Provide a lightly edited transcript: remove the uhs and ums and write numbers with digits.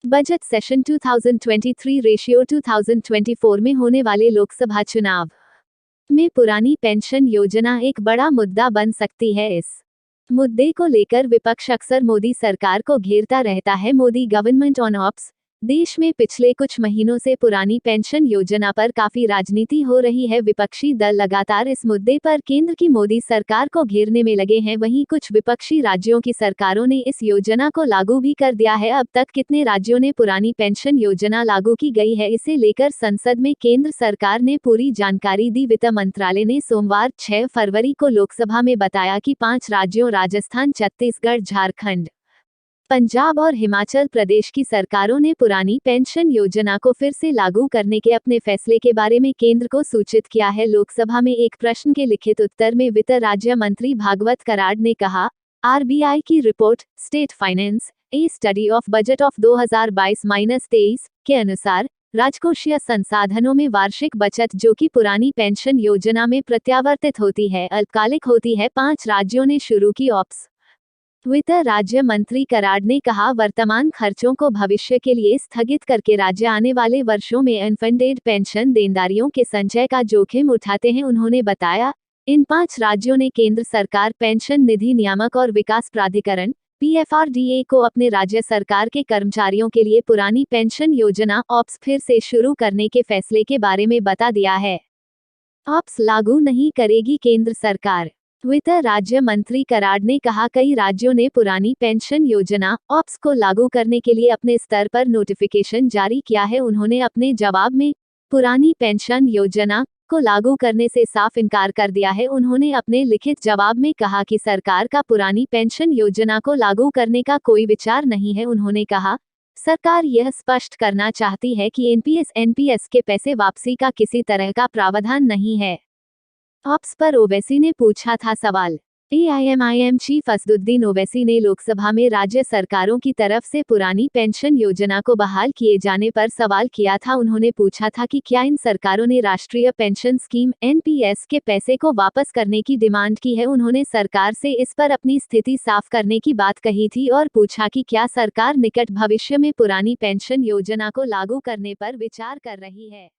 Budget session 2023 ratio 2024 में होने वाले लोकसभा चुनाव में पुरानी पेंशन योजना एक बड़ा मुद्दा बन सकती है। इस मुद्दे को लेकर विपक्ष अक्सर मोदी सरकार को घेरता रहता है। Modi government on ops. देश में पिछले कुछ महीनों से पुरानी पेंशन योजना पर काफी राजनीति हो रही है। विपक्षी दल लगातार इस मुद्दे पर केंद्र की मोदी सरकार को घेरने में लगे हैं। वहीं कुछ विपक्षी राज्यों की सरकारों ने इस योजना को लागू भी कर दिया है। अब तक कितने राज्यों ने पुरानी पेंशन योजना लागू की गई है, इसे लेकर संसद में केंद्र सरकार ने पूरी जानकारी दी। वित्त मंत्रालय ने सोमवार 6 फरवरी को लोकसभा में बताया कि 5 राज्यों राजस्थान, छत्तीसगढ़, झारखंड, पंजाब और हिमाचल प्रदेश की सरकारों ने पुरानी पेंशन योजना को फिर से लागू करने के अपने फैसले के बारे में केंद्र को सूचित किया है। लोकसभा में एक प्रश्न के लिखित उत्तर में वित्त राज्य मंत्री भागवत कराड़ ने कहा, आरबीआई की report state finance A study of budget of 2022-23 के अनुसार राजकोषीय संसाधनों में वार्षिक बचत जो कि पुरानी पेंशन योजना में प्रत्यावर्तित होती है, अल्पकालिक होती है। 5 राज्यों ने शुरू की ऑप्स। वित्त राज्य मंत्री कराड़ ने कहा, वर्तमान खर्चों को भविष्य के लिए स्थगित करके राज्य आने वाले वर्षों में अनफंडेड पेंशन देनदारियों के संचय का जोखिम उठाते हैं। उन्होंने बताया, इन 5 राज्यों ने केंद्र सरकार पेंशन निधि नियामक और विकास प्राधिकरण पीएफआरडीए को अपने राज्य सरकार के कर्मचारियों के लिए पुरानी पेंशन योजना ऑप्स फिर से शुरू करने के फैसले के बारे में बता दिया है। ऑप्स लागू नहीं करेगी केंद्र सरकार। वित्त राज्य मंत्री कराड़ ने कहा, कई राज्यों ने पुरानी पेंशन योजना ऑप्स को लागू करने के लिए अपने स्तर पर नोटिफिकेशन जारी किया है। उन्होंने अपने जवाब में पुरानी पेंशन योजना को लागू करने से साफ इनकार कर दिया है। उन्होंने अपने लिखित जवाब में कहा कि सरकार का पुरानी पेंशन योजना को लागू करने का कोई विचार नहीं है। उन्होंने कहा, सरकार यह स्पष्ट करना चाहती है कि एनपीएस के पैसे वापसी का किसी तरह का प्रावधान नहीं है। ऑप्स पर ओवैसी ने पूछा था सवाल। एआईएमआईएम चीफ असदुद्दीन ओवैसी ने लोकसभा में राज्य सरकारों की तरफ से पुरानी पेंशन योजना को बहाल किए जाने पर सवाल किया था। उन्होंने पूछा था कि क्या इन सरकारों ने राष्ट्रीय पेंशन स्कीम एनपीएस के पैसे को वापस करने की डिमांड की है। उन्होंने सरकार से इस पर अपनी स्थिति साफ करने की बात कही थी और पूछा कि क्या सरकार निकट भविष्य में पुरानी पेंशन योजना को लागू करने पर विचार कर रही है।